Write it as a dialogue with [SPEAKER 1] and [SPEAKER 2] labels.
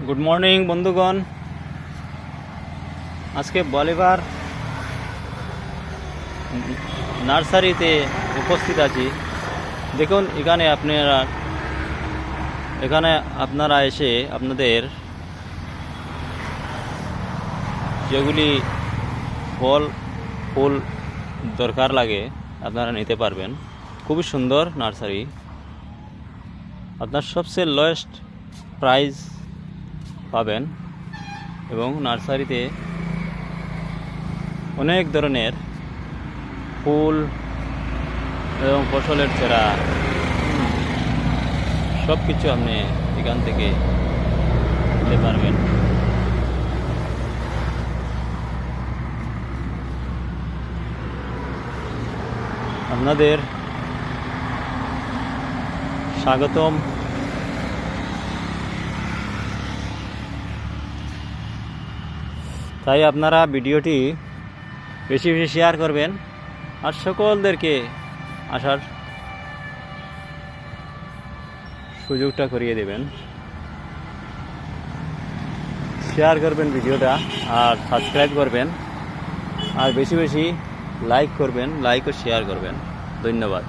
[SPEAKER 1] Good morning বন্ধুগণ। আজকে Bolivar নার্সারিতে উপস্থিত আছি। দেখুন এখানে আপনারা এসে আপনাদের যেগুলি ফল ফুল দরকার লাগে আপনারা নিতে পারবেন। খুবই সুন্দর নার্সারি, আপনার সবচেয়ে লোয়েস্ট প্রাইস পাবেন এবং নার্সারিতে অনেক ধরনের ফুল এবং ফসলের চারা সব কিছু আপনি এখান থেকে নিতে পারবেন। আপনাদের স্বাগতম। তাই আপনারা ভিডিওটি বেশি বেশি শেয়ার করবেন আর সকলদেরকে আসার সুযোগটা করিয়ে দেবেন। শেয়ার করবেন ভিডিওটা আর সাবস্ক্রাইব করবেন আর বেশি বেশি লাইক করবেন, লাইক ও শেয়ার করবেন। ধন্যবাদ।